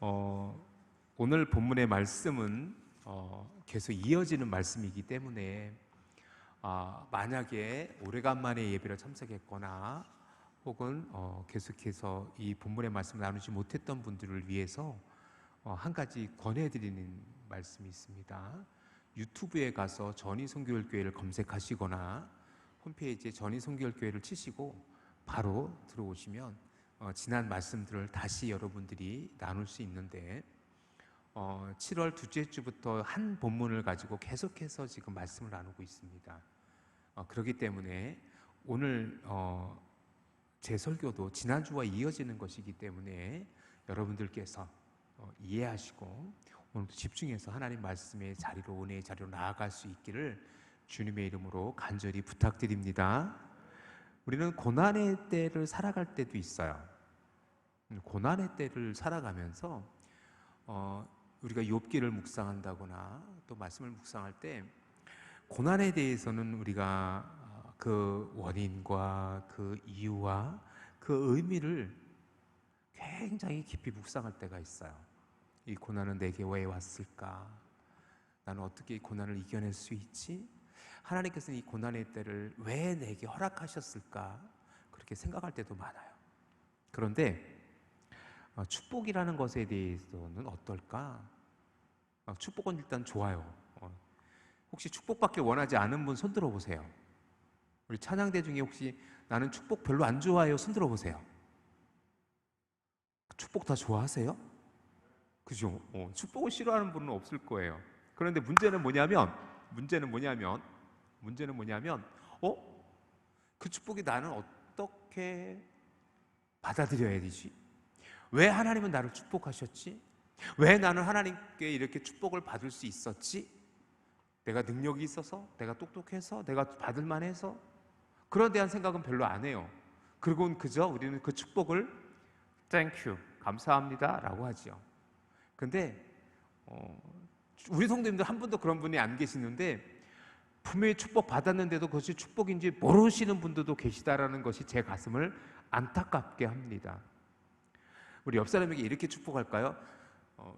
어, 오늘 본문의 말씀은 계속 이어지는 말씀이기 때문에 만약에 오래간만에 예배를 참석했거나 혹은 계속해서 이 본문의 말씀을 나누지 못했던 분들을 위해서 한 가지 권해드리는 말씀이 있습니다. 유튜브에 가서 전희선교회를 검색하시거나 홈페이지에 전희선교회를 치시고 바로 들어오시면 지난 말씀들을 다시 여러분들이 나눌 수 있는데 7월 둘째 주부터 한 본문을 가지고 계속해서 지금 말씀을 나누고 있습니다. 그렇기 때문에 오늘 제 설교도 지난주와 이어지는 것이기 때문에 여러분들께서 이해하시고 오늘도 집중해서 하나님 말씀의 자리로, 은혜의 자리로 나아갈 수 있기를 주님의 이름으로 간절히 부탁드립니다. 우리는 고난의 때를 살아갈 때도 있어요. 고난의 때를 살아가면서 우리가 욥기를 묵상한다거나 또 말씀을 묵상할 때 고난에 대해서는 우리가 그 원인과 그 이유와 그 의미를 굉장히 깊이 묵상할 때가 있어요. 이 고난은 내게 왜 왔을까? 나는 어떻게 이 고난을 이겨낼 수 있지? 하나님께서는 이 고난의 때를 왜 내게 허락하셨을까? 그렇게 생각할 때도 많아요. 그런데 축복이라는 것에 대해서는 어떨까? 축복은 일단 좋아요. 혹시 축복받길 원하지 않은 분 손 들어보세요. 우리 찬양대 중에 혹시 나는 축복 별로 안 좋아해요 손 들어보세요. 축복 다 좋아하세요? 그죠? 축복을 싫어하는 분은 없을 거예요. 그런데 문제는 뭐냐면 그 축복이 나는 어떻게 받아들여야 되지? 왜 하나님은 나를 축복하셨지? 왜 나는 하나님께 이렇게 축복을 받을 수 있었지? 내가 능력이 있어서? 내가 똑똑해서? 내가 받을 만해서? 그런 대한 생각은 별로 안 해요. 그리고는 그저 우리는 그 축복을 Thank you, 감사합니다 라고 하죠. 근데 우리 성도님들 한 분도 그런 분이 안 계시는데 분명히 축복 받았는데도 그것이 축복인지 모르시는 분들도 계시다라는 것이 제 가슴을 안타깝게 합니다. 우리 옆 사람에게 이렇게 축복할까요?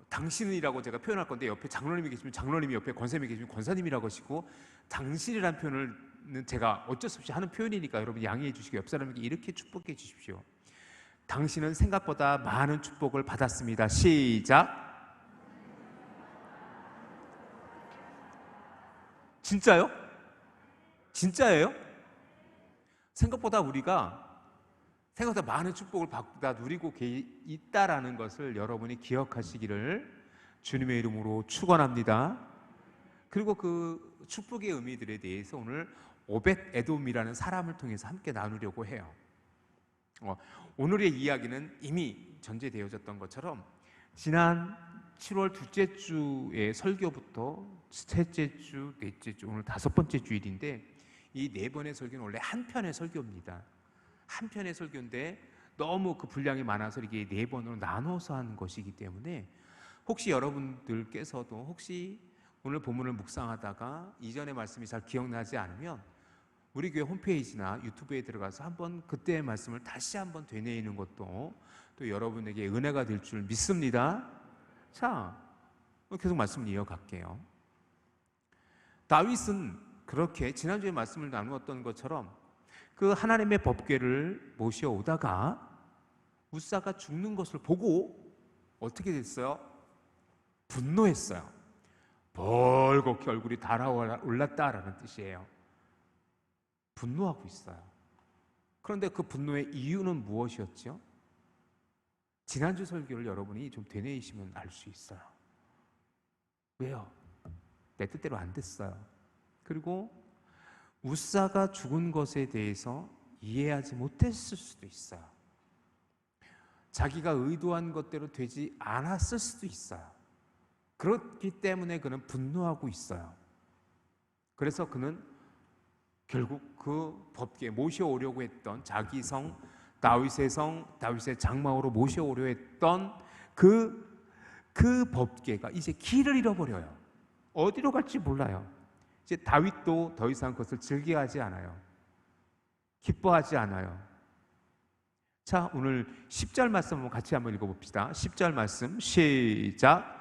당신이라고 제가 표현할 건데 옆에 장로님이 계시면 장로님이, 옆에 권사님이 계시면 권사님이라고 하시고, 당신이란 표현은 제가 어쩔 수 없이 하는 표현이니까 여러분 양해해 주시고 옆 사람에게 이렇게 축복해 주십시오. 당신은 생각보다 많은 축복을 받았습니다. 시작. 진짜요? 진짜예요? 생각보다 많은 축복을 받다 누리고 있다라는 것을 여러분이 기억하시기를 주님의 이름으로 축원합니다. 그리고 그 축복의 의미들에 대해서 오늘 오벳 에돔이라는 사람을 통해서 함께 나누려고 해요. 오늘의 이야기는 이미 전제되어졌던 것처럼 지난 7월 둘째 주의 설교부터 셋째 주, 넷째 주, 오늘 다섯 번째 주일인데 이 네 번의 설교는 원래 한 편의 설교입니다. 한 편의 설교인데 너무 그 분량이 많아서 이게 네 번으로 나눠서 하는 것이기 때문에 혹시 여러분들께서도 혹시 오늘 본문을 묵상하다가 이전의 말씀이 잘 기억나지 않으면 우리 교회 홈페이지나 유튜브에 들어가서 한번 그때의 말씀을 다시 한번 되뇌이는 것도 또 여러분에게 은혜가 될 줄 믿습니다. 자, 계속 말씀을 이어갈게요. 다윗은 그렇게 지난주에 말씀을 나누었던 것처럼 그 하나님의 법궤를 모셔오다가 우사가 죽는 것을 보고 어떻게 됐어요? 분노했어요. 벌겋게 얼굴이 달아올랐다라는 뜻이에요. 분노하고 있어요. 그런데 그 분노의 이유는 무엇이었죠? 지난주 설교를 여러분이 좀 되뇌이시면 알 수 있어요. 왜요? 내 뜻대로 안 됐어요. 그리고 우사가 죽은 것에 대해서 이해하지 못했을 수도 있어요. 자기가 의도한 것대로 되지 않았을 수도 있어요. 그렇기 때문에 그는 분노하고 있어요. 그래서 그는 결국 그 법궤 모셔오려고 했던 자기 성, 다윗의 장막으로 모셔오려 했던 그 법궤가 이제 길을 잃어버려요. 어디로 갈지 몰라요. 이제 다윗도 더 이상 그것을 즐겨하지 않아요. 기뻐하지 않아요. 자, 오늘 10절 말씀 한번 같이 한번 읽어봅시다. 10절 말씀 시작.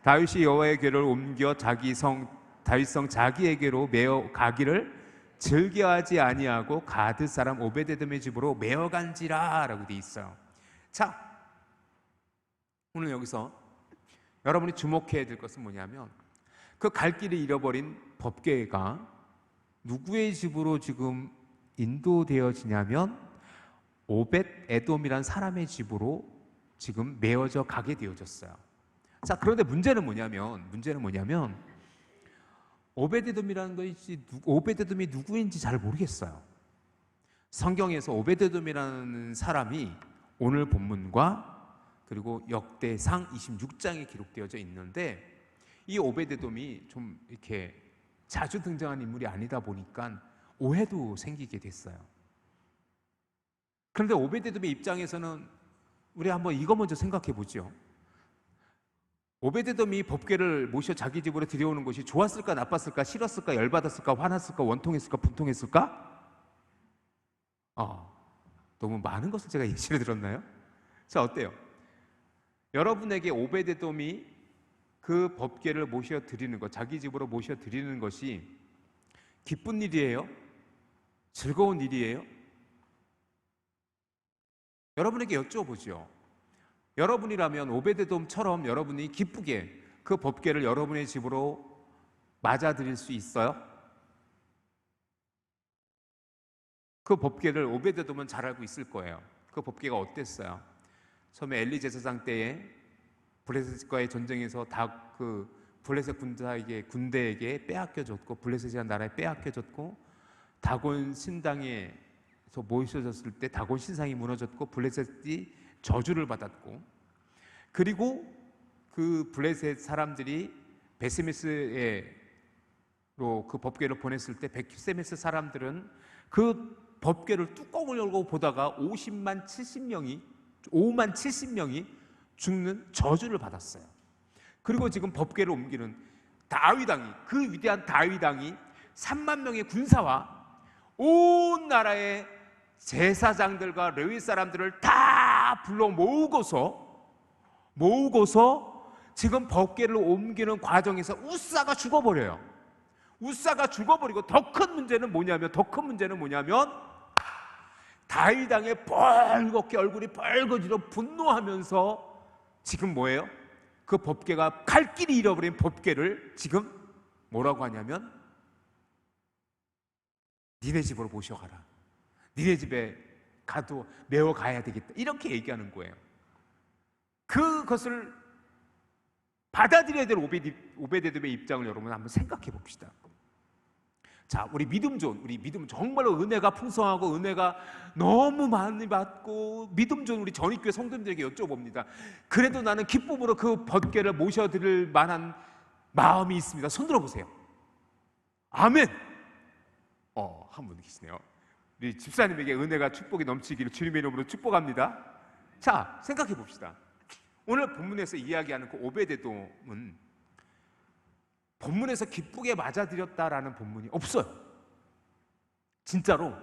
다윗이 여호와의 궤를 옮겨 다윗성 자기에게로 메어 가기를 즐겨하지 아니하고 가드 사람 오베데돔의 집으로 메어간지라 라고 되어 있어요. 자, 오늘 여기서 여러분이 주목해야 될 것은 뭐냐면 그 갈 길을 잃어버린 법궤가 누구의 집으로 지금 인도되어지냐면 오벳 에돔이란 사람의 집으로 지금 메어져 가게 되어졌어요. 자, 그런데 문제는 뭐냐면 오벳 에돔이라는 것이 오벳 에돔이 누구인지 잘 모르겠어요. 성경에서 오벳 에돔이라는 사람이 오늘 본문과 그리고 역대상 26장에 기록되어져 있는데 이 오벳 에돔이 좀 이렇게 자주 등장한 인물이 아니다 보니까 오해도 생기게 됐어요. 그런데 오벳 에돔의 입장에서는 우리 한번 이거 먼저 생각해 보죠. 오벳 에돔이 법궤를 모셔 자기 집으로 들여오는 것이 좋았을까 나빴을까 싫었을까 열받았을까 화났을까 원통했을까 분통했을까? 너무 많은 것을 제가 예시를 들었나요? 자, 어때요? 여러분에게 오벳 에돔이 그 법궤를 모셔 드리는 것, 자기 집으로 모셔 드리는 것이 기쁜 일이에요? 즐거운 일이에요? 여러분에게 여쭤보죠. 여러분이라면 오벳 에돔처럼 여러분이 기쁘게 그 법궤를 여러분의 집으로 맞아들일 수 있어요? 그 법궤를 오벳 에돔은 잘 알고 있을 거예요. 그 법궤가 어땠어요? 처음에 엘리 제사장 때에 블레셋과의 전쟁에서 다 그 블레셋 군대에게 빼앗겨졌고 블레셋이라는 나라에 빼앗겨졌고 다곤 신당에서 모셔졌을 때 다곤 신상이 무너졌고 블레셋이 저주를 받았고 그리고 그 블레셋 사람들이 베세메스로 그 법궤를 보냈을 때 베세메스 사람들은 그 법궤를 뚜껑을 열고 보다가 5만 70명이 죽는 저주를 받았어요. 그리고 지금 법궤를 옮기는 그 위대한 다윗왕이 3만 명의 군사와 온 나라의 제사장들과 레위 사람들을 다 불러 모으고서 지금 법궤를 옮기는 과정에서 우사가 죽어버려요. 우사가 죽어버리고 더 큰 문제는 뭐냐면 다윗 왕의 벌겋게 얼굴이 벌거지로 분노하면서 지금 뭐예요? 그 법궤가 갈 길이 잃어버린 법궤를 지금 뭐라고 하냐면 니네 집으로 모셔가라. 니네 집에 가도 메어 가야 되겠다. 이렇게 얘기하는 거예요. 그것을 받아들여야 될 오벳 에돔의 입장을 여러분 한번 생각해 봅시다. 자, 우리 믿음 정말로 은혜가 풍성하고 은혜가 너무 많이 받고 믿음 좋은 우리 전입교회 성도님들에게 여쭤봅니다. 그래도 나는 기쁨으로 그 법궤를 모셔드릴 만한 마음이 있습니다. 손 들어보세요. 아멘. 한 분 계시네요. 우리 집사님에게 은혜가 축복이 넘치기를 주님의 이름으로 축복합니다. 자, 생각해 봅시다. 오늘 본문에서 이야기하는 그 오벳 에돔은 본문에서 기쁘게 맞아들였다라는 본문이 없어요. 진짜로.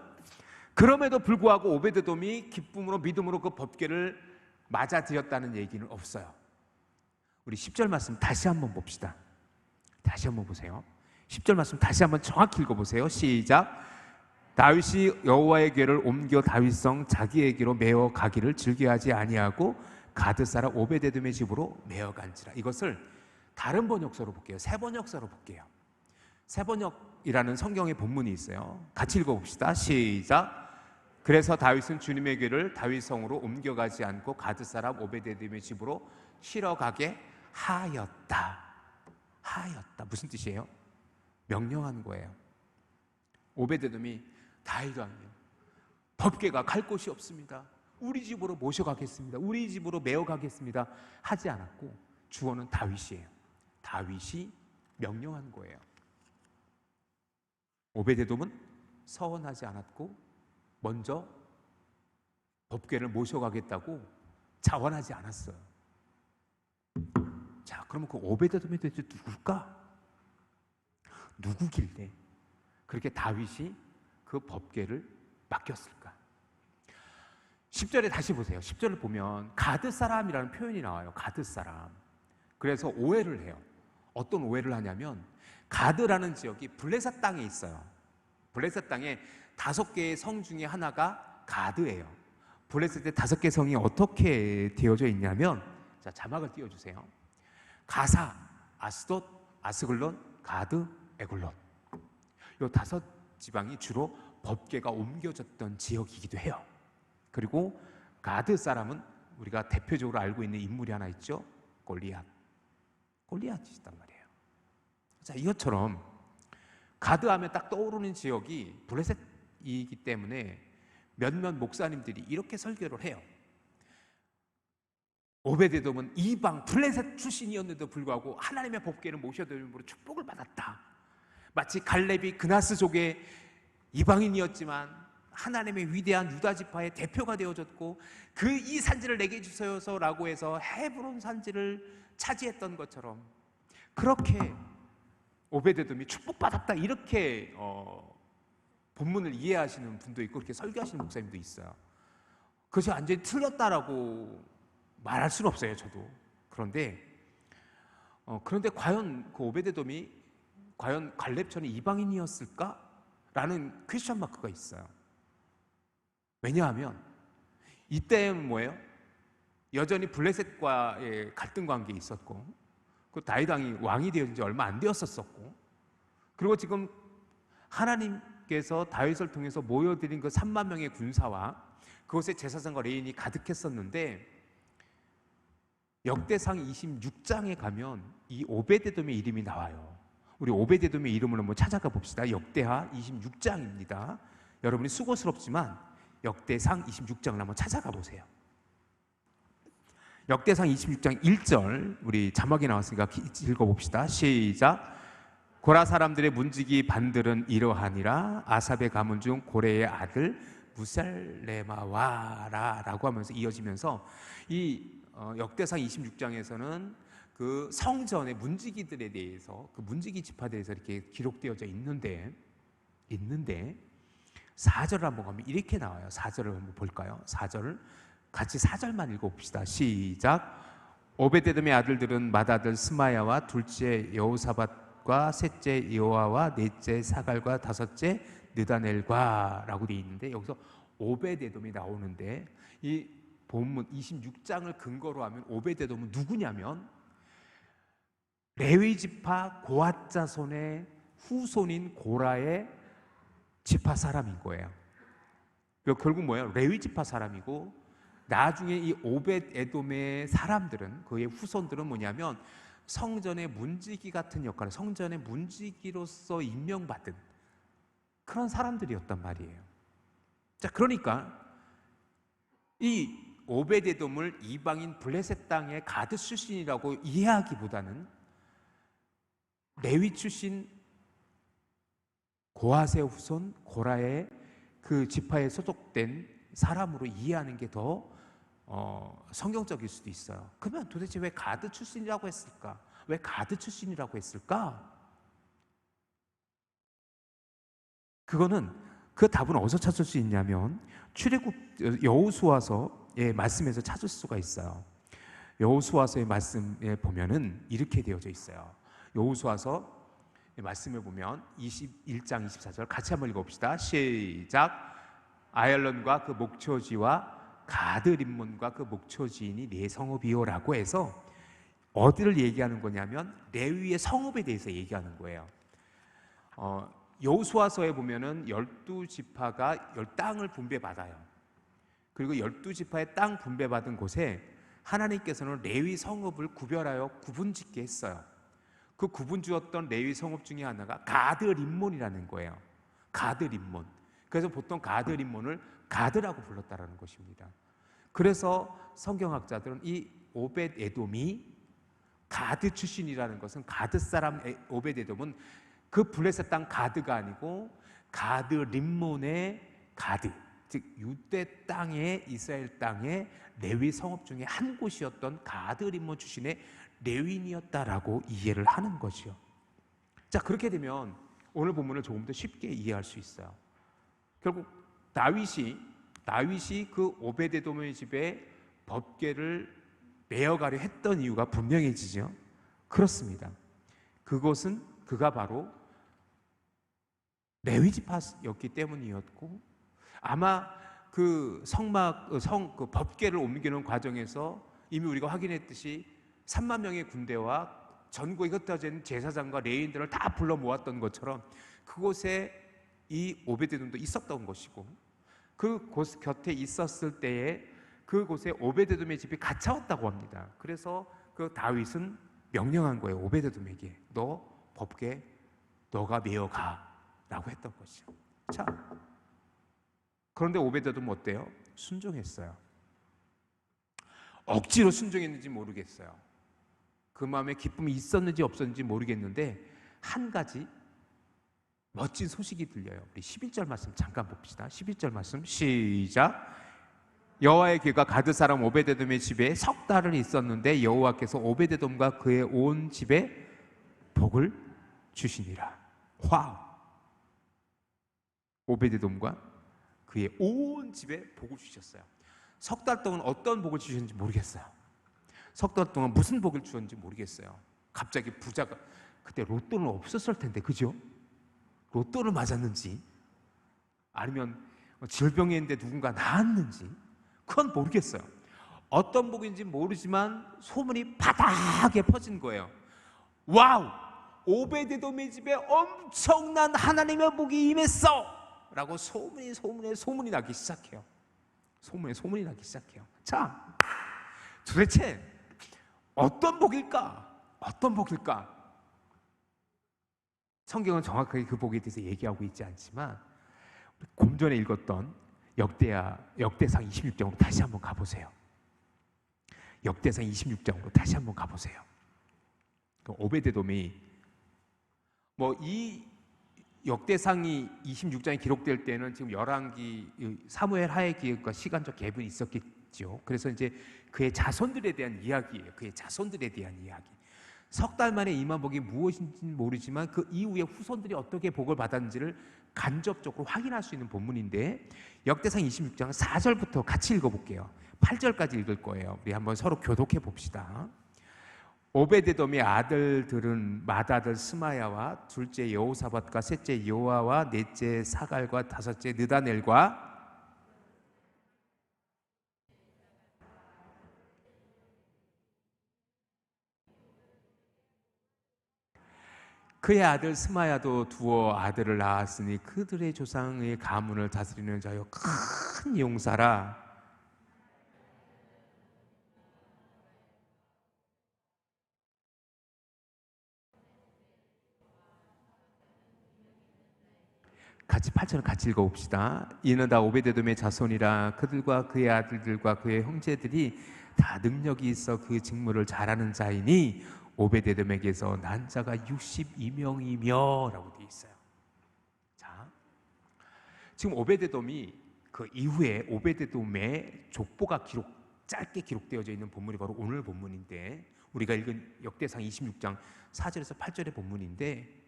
그럼에도 불구하고 오벳 에돔이 기쁨으로 믿음으로 그 법궤를 맞아들였다는 얘기는 없어요. 우리 10절 말씀 다시 한번 봅시다. 다시 한번 보세요. 10절 말씀 다시 한번 정확히 읽어보세요. 시작. 다윗이 여호와의 궤를 옮겨 다윗성 자기에게로 메어 가기를 즐겨하지 아니하고 가드 사람 오벳 에돔의 집으로 메어 간지라. 이것을 다른 번역서로 볼게요. 새 번역서로 볼게요. 새 번역이라는 성경의 본문이 있어요. 같이 읽어봅시다. 시작. 그래서 다윗은 주님의 궤를 다윗성으로 옮겨가지 않고 가드 사람 오벳 에돔의 집으로 실어가게 하였다. 무슨 뜻이에요? 명령한 거예요. 오벳 에돔이 다윗 왕이요, 법궤가 갈 곳이 없습니다. 우리 집으로 모셔가겠습니다. 우리 집으로 메어가겠습니다. 하지 않았고 주어는 다윗이에요. 다윗이 명령한 거예요. 오벳 에돔은 서원하지 않았고 먼저 법궤를 모셔가겠다고 자원하지 않았어요. 자, 그러면 그 오벳 에돔이 도대체 누굴까? 누구길래 그렇게 다윗이 그 법궤를 맡겼을까? 10절에 다시 보세요. 10절을 보면 가드 사람이라는 표현이 나와요. 가드 사람. 그래서 오해를 해요. 어떤 오해를 하냐면 가드라는 지역이 블레셋 땅에 있어요. 블레셋 땅에 5개의 성 중에 하나가 가드예요. 블레셋의 5개 성이 어떻게 되어져 있냐면, 자, 자막을 띄워주세요. 가사, 아스돗, 아스글론, 가드, 에글론. 이 5 지방이 주로 법궤가 옮겨졌던 지역이기도 해요. 그리고 가드 사람은 우리가 대표적으로 알고 있는 인물이 하나 있죠. 골리앗이단 말이에요. 자, 이것처럼 가드 하면 딱 떠오르는 지역이 블레셋이기 때문에 몇몇 목사님들이 이렇게 설교를 해요. 오베데돔은 이방 블레셋 출신이었는데도 불구하고 하나님의 법궤를 모셔드림으로 축복을 받았다. 마치 갈렙이 그나스족의 이방인이었지만 하나님의 위대한 유다 지파의 대표가 되어졌고 이 산지를 내게 주소서라고 해서 헤브론 산지를 차지했던 것처럼 그렇게 오베데돔이 축복받았다 이렇게 본문을 이해하시는 분도 있고 그렇게 설교하시는 목사님도 있어요. 그것이 완전히 틀렸다라고 말할 수는 없어요. 저도. 그런데 과연 그 오베데돔이 과연 갈렙처럼 이방인이었을까? 라는 퀘스천 마크가 있어요. 왜냐하면 이때는 뭐예요? 여전히 블레셋과의 갈등 관계에 있었고 그 다윗 왕이 왕이 되어진 지 얼마 안 되었었고 그리고 지금 하나님께서 다윗을 통해서 모여드린 그 3만 명의 군사와 그곳에 제사장과 레인이 가득했었는데 역대상 26장에 가면 이 오베데돔의 이름이 나와요. 우리 오베데돔의 이름을 한번 찾아가 봅시다. 역대하 26장입니다. 여러분이 수고스럽지만 역대상 26장을 한번 찾아가 보세요. 역대상 26장 1절 우리 자막이 나왔으니까 읽어봅시다. 시작. 고라 사람들의 문지기 반들은 이러하니라. 아삽의 가문 중 고레의 아들 무살레마와라 라고 하면서 이어지면서 이 역대상 26장에서는 그 성전의 문지기들에 대해서 그 문지기 지파들에 대해서 이렇게 기록되어져 있는데 4절을 한번 가면 이렇게 나와요. 4절을 한번 볼까요? 4절을 같이 4절만 읽어봅시다. 시작. 오베데돔의 아들들은 맏아들 스마야와 둘째 여호사밧과 셋째 여호와와 넷째 사갈과 다섯째 느다넬과 라고 되어 있는데 여기서 오베데돔이 나오는데 이 본문 26장을 근거로 하면 오베데돔은 누구냐면 레위 지파 고핫 자손의 후손인 고라의 지파 사람인 거예요. 결국 뭐예요? 레위 지파 사람이고 나중에 이 오벳에돔의 사람들은 그의 후손들은 뭐냐면 성전의 문지기 같은 역할을 성전의 문지기로서 임명받은 그런 사람들이었단 말이에요. 자, 그러니까 이 오벳에돔을 이방인 블레셋 땅의 가드 출신이라고 이해하기보다는 레위 출신 고핫의 후손 고라의 그 지파에 소속된 사람으로 이해하는 게 더 성경적일 수도 있어요. 그러면 도대체 왜 가드 출신이라고 했을까? 왜 가드 출신이라고 했을까? 그거는 그 답은 어디서 찾을 수 있냐면 출애굽 여호수아서의 말씀에서 찾을 수가 있어요. 여호수아서의 말씀에 보면은 이렇게 되어져 있어요. 여호수아서 말씀을 보면 21장 24절 같이 한번 읽어봅시다. 시작. 아얄론과 그 목초지와 가드림몬과 그 목초지인이 네 성읍이요라고 해서 어디를 얘기하는 거냐면 레위의 성읍에 대해서 얘기하는 거예요. 여호수아서에 보면은 12지파가 땅을 분배받아요. 그리고 12지파의 땅 분배받은 곳에 하나님께서는 레위 성읍을 구별하여 구분짓게 했어요. 그 구분지었던 레위 성읍 중에 하나가 가드림몬이라는 거예요. 가드림몬. 그래서 보통 가드림몬을 가드라고 불렀다라는 것입니다. 그래서 성경학자들은 이 오벳에돔이 가드 출신이라는 것은 가드 사람 오벳에돔은 그 블레셋 땅 가드가 아니고 가드림몬의 가드, 즉 유대 땅의 이스라엘 땅의 레위 성읍 중에 한 곳이었던 가드림몬 출신의 레위인이었다라고 이해를 하는 거죠. 자, 그렇게 되면 오늘 본문을 조금 더 쉽게 이해할 수 있어요. 결국 다윗이 다윗이 그 오베데돔의 집에 법궤를 메어가려 했던 이유가 분명해지죠. 그렇습니다. 그곳은 그가 바로 레위 지파였기 때문이었고, 아마 그 그 법궤를 옮기는 과정에서 이미 우리가 확인했듯이 3만 명의 군대와 전국에 흩어진 제사장과 레위인들을 다 불러 모았던 것처럼 그곳에 이 오베데돔도 있었던 것이고, 그곳 곁에 있었을 때에 그곳에 오베데돔의 집이 갇혀왔다고 합니다. 그래서 그 다윗은 명령한 거예요. 오베데돔에게 너 법궤 너가 메어가 라고 했던 것이죠. 자, 그런데 오베데돔은 어때요? 순종했어요. 억지로 순종했는지 모르겠어요. 그 마음에 기쁨이 있었는지 없었는지 모르겠는데 한 가지 멋진 소식이 들려요. 우리 11절 말씀 잠깐 봅시다. 11절 말씀 시작. 여호와의 귀가 가드 사람 오베데돔의 집에 석 달을 있었는데 여호와께서 오베데돔과 그의 온 집에 복을 주시니라. 와우. 오베데돔과 그의 온 집에 복을 주셨어요. 석 달 동안 어떤 복을 주셨는지 모르겠어요. 석 달 동안 무슨 복을 주셨는지 모르겠어요. 갑자기 부자가, 그때 로또는 없었을 텐데, 그죠? 로또를 맞았는지 아니면 질병에 있는데 누군가 나았는지 그건 모르겠어요. 어떤 복인지 모르지만 소문이 바닥에 퍼진 거예요. 와우! 오베데돔의 집에 엄청난 하나님의 복이 임했어! 라고 소문이 나기 시작해요. 소문이 나기 시작해요. 자, 도대체 어떤 복일까? 어떤 복일까? 성경은 정확하게 그 복에 대해서 얘기하고 있지 않지만 좀 전에 읽었던 역대상 26장으로 다시 한번 가보세요. 역대상 26장으로 다시 한번 가보세요. 오베데돔이 이 역대상이 26장에 기록될 때는 지금 열왕기 사무엘 하의 기획과 시간적 갭은 있었겠죠. 그래서 이제 그의 자손들에 대한 이야기예요. 그의 자손들에 대한 이야기. 석 달 만에 임한 복이 무엇인지는 모르지만 그 이후에 후손들이 어떻게 복을 받았는지를 간접적으로 확인할 수 있는 본문인데, 역대상 26장 4절부터 같이 읽어볼게요. 8절까지 읽을 거예요. 우리 한번 서로 교독해 봅시다. 오베데돔의 아들들은 맏아들 스마야와 둘째 여호사밧과 셋째 요아와 넷째 사갈과 다섯째 느다넬과 그의 아들 스마야도 두어 아들을 낳았으니 그들의 조상의 가문을 다스리는 자여 큰 용사라. 같이 8절을 같이 읽어봅시다. 이는 다 오베데돔의 자손이라. 그들과 그의 아들들과 그의 형제들이 다 능력이 있어 그 직무를 잘하는 자이니 오베데돔에게서 난 자가 62명이며 라고 되어 있어요. 자, 지금 오베데돔이 그 이후에 오베데돔의 족보가 짧게 기록되어져 있는 본문이 바로 오늘 본문인데, 우리가 읽은 역대상 26장 4절에서 8절의 본문인데,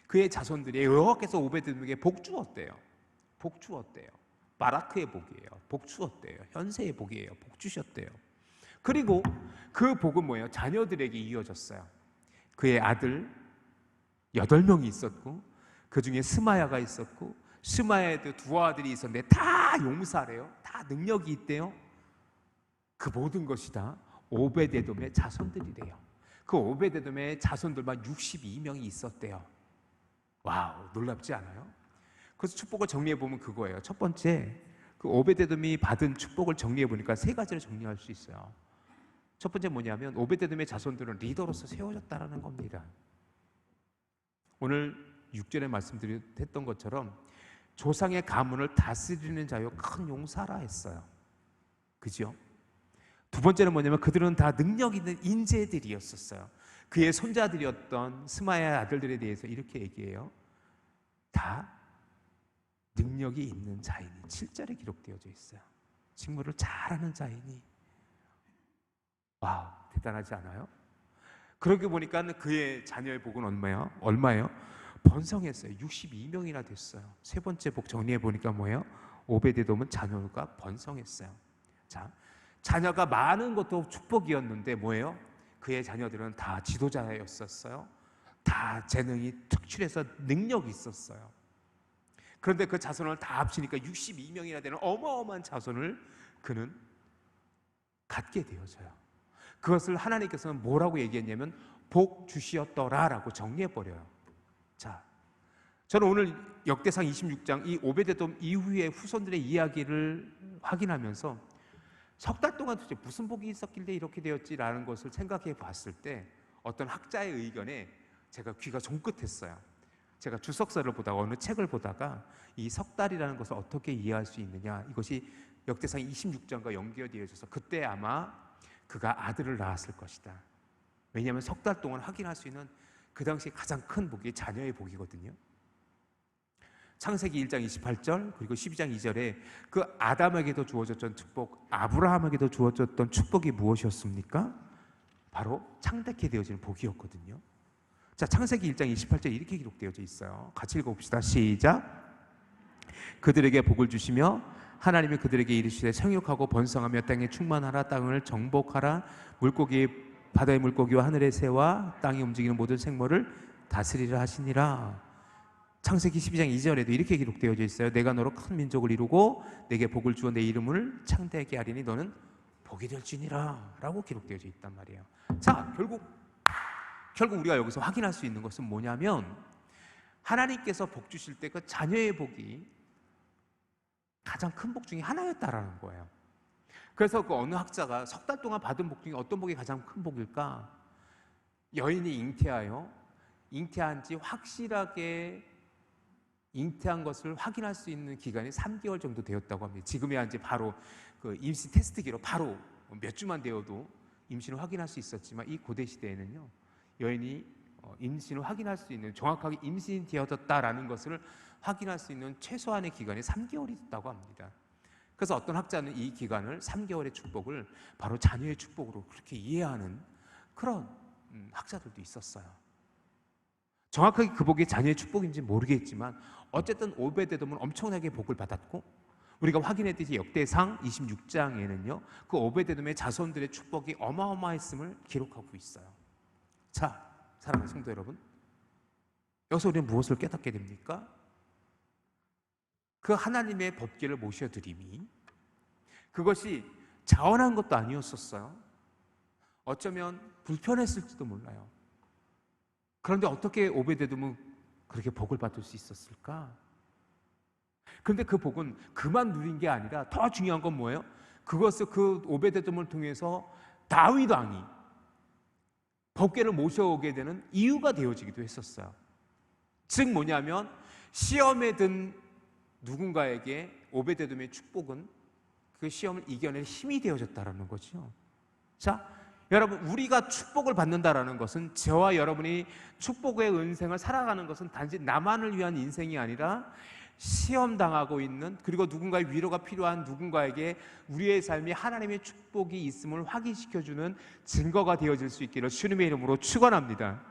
그의 자손들이 여호와께서 오베데돔에게 복 주었대요. 복 주었대요. 바라크의 복이에요. 복 주었대요. 현세의 복이에요. 복 주셨대요. 그리고 그 복은 뭐예요? 자녀들에게 이어졌어요. 그의 아들 8명이 있었고, 그 중에 스마야가 있었고, 스마야에도 두 아들이 있었는데 다 용사래요. 다 능력이 있대요. 그 모든 것이 다 오베데돔의 자손들이래요. 그 오베데돔의 자손들만 62명이 있었대요. 와우, 놀랍지 않아요? 그래서 축복을 정리해 보면 그거예요. 첫 번째, 그 오베데돔이 받은 축복을 정리해 보니까 세 가지를 정리할 수 있어요. 첫 번째 뭐냐면 오베데돔의 자손들은 리더로서 세워졌다라는 겁니다. 오늘 6절에 말씀드렸던 것처럼 조상의 가문을 다스리는 자요 큰 용사라 했어요. 그죠? 두 번째는 뭐냐면 그들은 다 능력 있는 인재들이었었어요. 그의 손자들이었던 스마야의 아들들에 대해서 이렇게 얘기해요. 다 능력이 있는 자이니. 7절에 기록되어져 있어요. 직무를 잘하는 자이니. 와우, 대단하지 않아요? 그러게 보니까 그의 자녀의 복은 얼마예요? 번성했어요. 62명이나 됐어요. 세 번째 복 정리해 보니까 뭐예요? 오베데돔은 자녀가 번성했어요. 자, 자녀가 많은 것도 축복이었는데 뭐예요? 그의 자녀들은 다 지도자였었어요. 다 재능이 특출해서 능력이 있었어요. 그런데 그 자손을 다 합치니까 62명이나 되는 어마어마한 자손을 그는 갖게 되어져요. 그것을 하나님께서는 뭐라고 얘기했냐면 복 주시었더라라고 정리해버려요. 자, 저는 오늘 역대상 26장 이 오베데돔 이후의 후손들의 이야기를 확인하면서 석 달 동안 도대체 무슨 복이 있었길래 이렇게 되었지라는 것을 생각해 봤을 때 어떤 학자의 의견에 제가 귀가 종긋했어요. 제가 주석서를 보다가 어느 책을 보다가 이 석 달이라는 것을 어떻게 이해할 수 있느냐, 이것이 역대상 26장과 연결되어져서 그때 아마 그가 아들을 낳았을 것이다. 왜냐하면 석 달 동안 확인할 수 있는 그 당시 가장 큰 복이 자녀의 복이거든요. 창세기 1장 28절 그리고 12장 2절에 그 아담에게도 주어졌던 축복, 아브라함에게도 주어졌던 축복이 무엇이었습니까? 바로 창대케 되어지는 복이었거든요. 자, 창세기 1장 28절 이렇게 기록되어져 있어요. 같이 읽어봅시다. 시작. 그들에게 복을 주시며 하나님이 그들에게 이르시되 생육하고 번성하며 땅에 충만하라, 땅을 정복하라, 물고기, 바다의 물고기와 하늘의 새와 땅에 움직이는 모든 생물을 다스리라 하시니라. 창세기 12장 2절에도 이렇게 기록되어져 있어요. 내가 너로 큰 민족을 이루고 내게 복을 주어 내 이름을 창대하게 하리니 너는 복이 될지니라 라고 기록되어져 있단 말이에요. 자, 결국 우리가 여기서 확인할 수 있는 것은 뭐냐면 하나님께서 복 주실 때 그 자녀의 복이 가장 큰 복 중에 하나였다라는 거예요. 그래서 그 어느 학자가 석 달 동안 받은 복 중에 어떤 복이 가장 큰 복일까? 여인이 잉태한 지 확실하게 잉태한 것을 확인할 수 있는 기간이 3개월 정도 되었다고 합니다. 지금이야 이제 바로 그 임신 테스트기로 바로 몇 주만 되어도 임신을 확인할 수 있었지만 이 고대 시대에는요, 여인이 임신을 확인할 수 있는, 정확하게 임신이 되어졌다라는 것을 확인할 수 있는 최소한의 기간이 3개월이 있다고 합니다. 그래서 어떤 학자는 이 기간을 3개월의 축복을 바로 자녀의 축복으로 그렇게 이해하는 그런 학자들도 있었어요. 정확하게 그 복이 자녀의 축복인지 모르겠지만 어쨌든 오베데돔은 엄청나게 복을 받았고, 우리가 확인했듯이 역대상 26장에는요 그 오베데돔의 자손들의 축복이 어마어마했음을 기록하고 있어요. 자, 사랑하는 성도 여러분, 여기서 우리는 무엇을 깨닫게 됩니까? 그 하나님의 법궤를 모셔드림이 그것이 자원한 것도 아니었었어요. 어쩌면 불편했을지도 몰라요. 그런데 어떻게 오베데돔은 그렇게 복을 받을 수 있었을까? 그런데 그 복은 그만 누린 게 아니라 더 중요한 건 뭐예요? 그것을 그 오베데돔을 통해서 다윗 왕이 법궤를 모셔오게 되는 이유가 되어지기도 했었어요. 즉 뭐냐면 시험에 든 누군가에게 오베데돔의 축복은 그 시험을 이겨낼 힘이 되어졌다라는 거죠. 자, 여러분, 우리가 축복을 받는다라는 것은, 저와 여러분이 축복의 은생을 살아가는 것은 단지 나만을 위한 인생이 아니라 시험당하고 있는, 그리고 누군가의 위로가 필요한 누군가에게 우리의 삶이 하나님의 축복이 있음을 확인시켜주는 증거가 되어질 수 있기를 주님의 이름으로 축원합니다.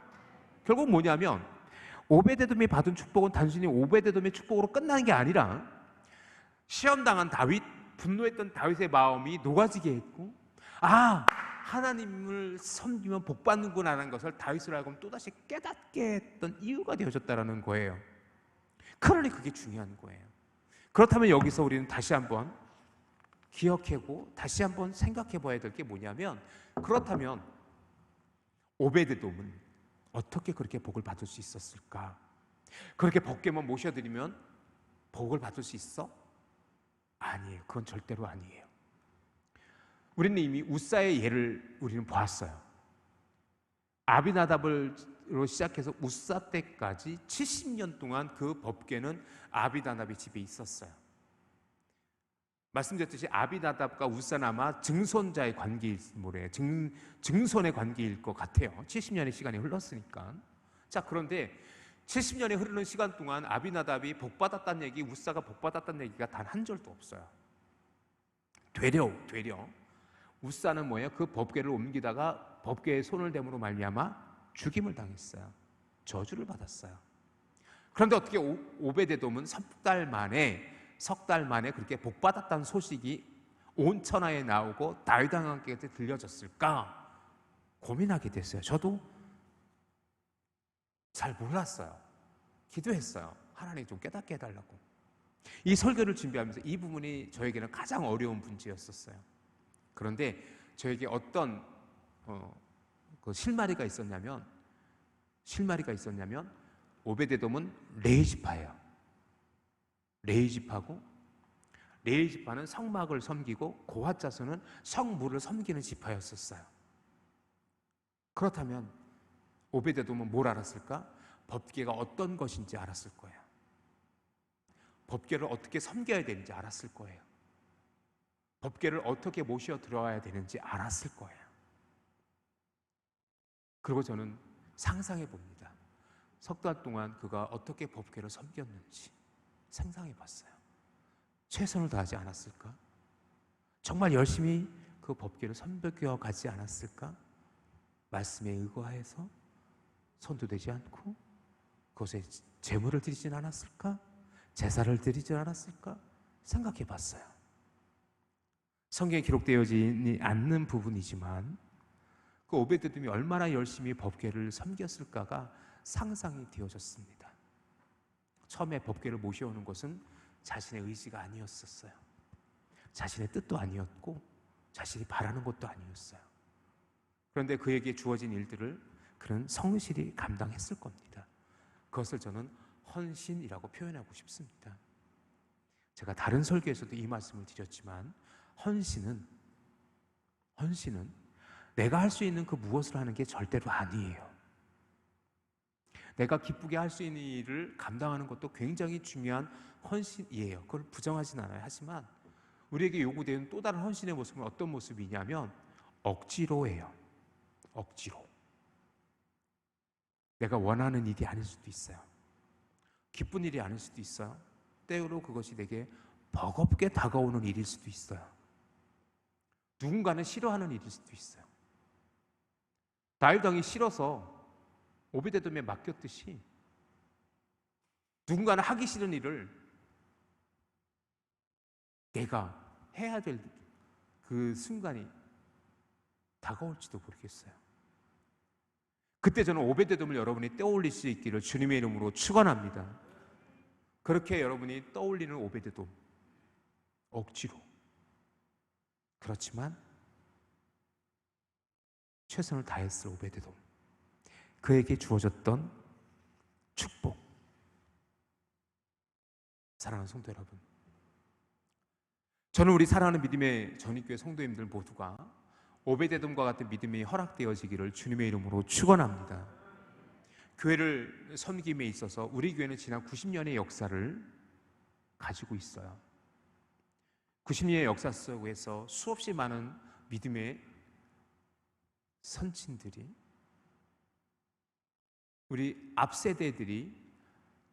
결국 뭐냐면 오베데돔이 받은 축복은 단순히 오베데돔의 축복으로 끝나는 게 아니라 시험당한 다윗, 분노했던 다윗의 마음이 녹아지게 했고, 하나님을 섬기면 복 받는구나라는 것을 다윗을 알고 또다시 깨닫게 했던 이유가 되어졌다는 거예요. 그러니 그게 중요한 거예요. 그렇다면 여기서 우리는 다시 한번 기억하고 다시 한번 생각해 봐야 될 게 뭐냐면, 그렇다면 오베데돔은 어떻게 그렇게 복을 받을 수 있었을까? 그렇게 법궤만 모셔드리면 복을 받을 수 있어? 아니에요. 그건 절대로 아니에요. 우리는 이미 우사의 예를 우리는 보았어요. 아비나답으로 시작해서 우사 때까지 70년 동안 그 법궤는 아비나답의 집에 있었어요. 말씀드렸듯이 아비나답과 우사는 아마 증손자의 관계일 모래요. 증손의 관계일 것 같아요. 70년의 시간이 흘렀으니까. 자, 그런데 70년이 흐르는 시간 동안 아비나답이 복받았다는 얘기, 우사가 복받았다는 얘기가 단 한 절도 없어요. 되려 우사는 뭐예요? 그 법궤를 옮기다가 법궤에 손을 댐으로 말미암아 죽임을 당했어요. 저주를 받았어요. 그런데 어떻게 오베데돔은 석 달 만에 석 달 만에 그렇게 복받았다는 소식이 온 천하에 나오고 다윗 왕에게 들려졌을까 고민하게 됐어요. 저도 잘 몰랐어요. 기도했어요. 하나님 좀 깨닫게 해달라고. 이 설교를 준비하면서 이 부분이 저에게는 가장 어려운 문제였었어요. 그런데 저에게 어떤 그 실마리가 있었냐면 오베데돔은 레이지파예요. 레이지파고, 레이지파는 성막을 섬기고 고핫 자손은 성물을 섬기는 지파였었어요. 그렇다면 오베데돔은 뭘 알았을까? 법궤가 어떤 것인지 알았을 거예요. 법궤를 어떻게 섬겨야 되는지 알았을 거예요. 법궤를 어떻게 모셔 들어와야 되는지 알았을 거예요. 그리고 저는 상상해 봅니다. 석 달 동안 그가 어떻게 법궤를 섬겼는지 상상해 봤어요. 최선을 다하지 않았을까? 정말 열심히 그 법궤를 섬겨 가지 않았을까? 말씀에 의거해서 손도 대지 않고 그것에 제물을 드리진 않았을까? 제사를 드리지 않았을까? 생각해 봤어요. 성경에 기록되어지지 않는 부분이지만 그 오베데돔이 얼마나 열심히 법궤를 섬겼을까가 상상이 되어졌습니다. 처음에 법궤를 모셔오는 것은 자신의 의지가 아니었었어요. 자신의 뜻도 아니었고 자신이 바라는 것도 아니었어요. 그런데 그에게 주어진 일들을 그는 성실히 감당했을 겁니다. 그것을 저는 헌신이라고 표현하고 싶습니다. 제가 다른 설교에서도 이 말씀을 드렸지만 헌신은 내가 할 수 있는 그 무엇을 하는 게 절대로 아니에요. 내가 기쁘게 할 수 있는 일을 감당하는 것도 굉장히 중요한 헌신이에요. 그걸 부정하진 않아요. 하지만 우리에게 요구되는 또 다른 헌신의 모습은 어떤 모습이냐면 억지로예요. 억지로. 내가 원하는 일이 아닐 수도 있어요. 기쁜 일이 아닐 수도 있어요. 때로 그것이 내게 버겁게 다가오는 일일 수도 있어요. 누군가는 싫어하는 일일 수도 있어요. 다윗 왕이 싫어서 오베데돔에 맡겼듯이 누군가는 하기 싫은 일을 내가 해야 될 그 순간이 다가올지도 모르겠어요. 그때 저는 오베데돔을 여러분이 떠올릴 수 있기를 주님의 이름으로 축원합니다. 그렇게 여러분이 떠올리는 오베데돔, 억지로. 그렇지만 최선을 다했을 오베데돔, 그에게 주어졌던 축복. 사랑하는 성도 여러분, 저는 우리 사랑하는 믿음의 전입교회 성도님들 모두가 오베데돔과 같은 믿음이 허락되어지기를 주님의 이름으로 축원합니다. 교회를 섬김에 있어서 우리 교회는 지난 90년의 역사를 가지고 있어요. 90년의 역사 속에서 수없이 많은 믿음의 선친들이, 우리 앞세대들이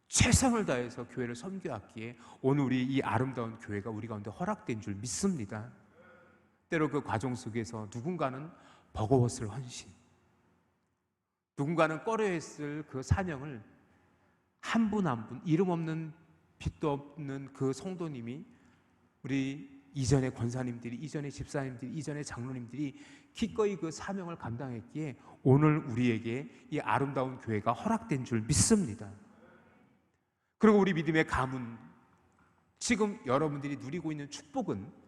최선을 다해서 교회를 섬겨왔기에 오늘 우리 이 아름다운 교회가 우리 가운데 허락된 줄 믿습니다. 때로 그 과정 속에서 누군가는 버거웠을 헌신, 누군가는 꺼려했을 그 사명을 한 분 한 분, 이름 없는 빛도 없는 그 성도님이, 우리 이전의 권사님들이, 이전의 집사님들이, 이전의 장로님들이 기꺼이 그 사명을 감당했기에 오늘 우리에게 이 아름다운 교회가 허락된 줄 믿습니다. 그리고 우리 믿음의 가문, 지금 여러분들이 누리고 있는 축복은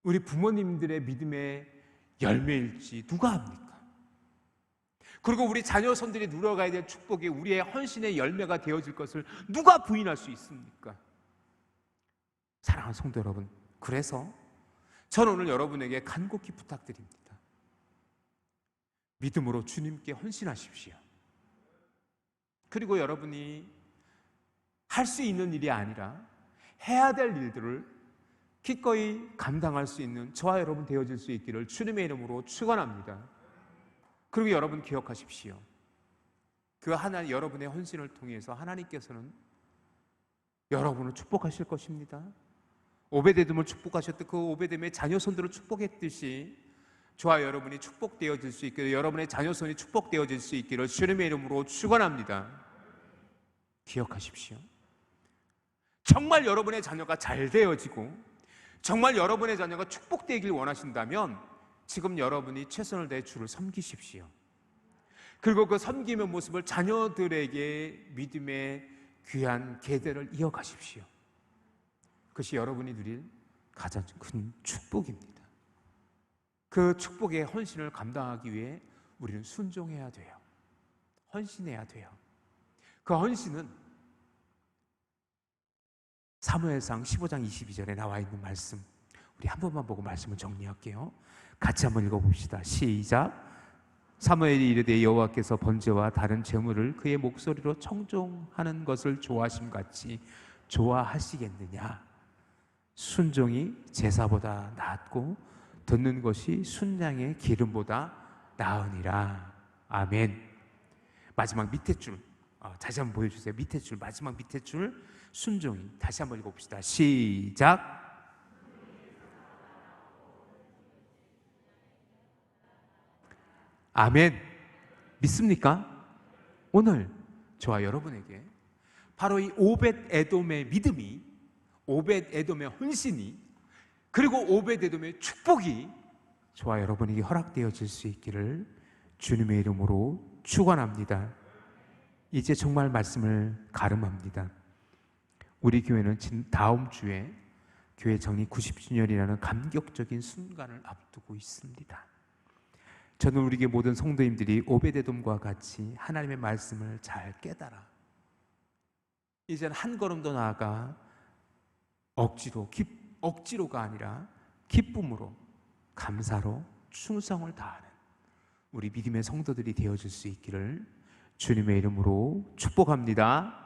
우리 부모님들의 믿음의 열매일지 누가 압니까? 그리고 우리 자녀손들이 누려가야 될 축복이 우리의 헌신의 열매가 되어질 것을 누가 부인할 수 있습니까? 사랑하는 성도 여러분, 그래서 저는 오늘 여러분에게 간곡히 부탁드립니다. 믿음으로 주님께 헌신하십시오. 그리고 여러분이 할 수 있는 일이 아니라 해야 될 일들을 기꺼이 감당할 수 있는 저와 여러분 되어질 수 있기를 주님의 이름으로 축원합니다. 그리고 여러분 기억하십시오. 그 하나님, 여러분의 헌신을 통해서 하나님께서는 여러분을 축복하실 것입니다. 오베데돔을 축복하셨듯 그 오베데돔의 자녀손들을 축복했듯이 저와 여러분이 축복되어질 수 있기를, 여러분의 자녀손이 축복되어질 수 있기를 주님의 이름으로 축원합니다. 기억하십시오. 정말 여러분의 자녀가 잘 되어지고 정말 여러분의 자녀가 축복되길 원하신다면 지금 여러분이 최선을 다해 주를 섬기십시오. 그리고 그 섬김의 모습을 자녀들에게 믿음의 귀한 계대를 이어가십시오. 그것이 여러분이 누릴 가장 큰 축복입니다. 그 축복의 헌신을 감당하기 위해 우리는 순종해야 돼요. 헌신해야 돼요. 그 헌신은 사무엘상 15장 22절에 나와 있는 말씀, 우리 한 번만 보고 말씀을 정리할게요. 같이 한번 읽어봅시다. 시작. 사무엘이 이르되 여호와께서 번제와 다른 제물을 그의 목소리로 청종하는 것을 좋아하심같이 좋아하시겠느냐? 순종이 제사보다 낫고 듣는 것이 순양의 기름보다 나으니라. 아멘. 마지막 밑에 줄 다시 한번 보여주세요. 밑에 줄, 마지막 밑에 줄 순종이. 다시 한번 읽어봅시다. 시작. 아멘. 믿습니까? 오늘 저와 여러분에게 바로 이 오벳 에돔의 믿음이, 오벳 에돔의 헌신이, 그리고 오벳 에돔의 축복이 저와 여러분에게 허락되어질 수 있기를 주님의 이름으로 축원합니다. 이제 정말 말씀을 가름합니다. 우리 교회는 다음 주에 교회 정립 90주년이라는 감격적인 순간을 앞두고 있습니다. 저는 우리 모든 성도님들이 오베데돔과 같이 하나님의 말씀을 잘 깨달아 이제는 한 걸음 더 나아가 억지로가 아니라 기쁨으로, 감사로 충성을 다하는 우리 믿음의 성도들이 되어질 수 있기를 주님의 이름으로 축복합니다.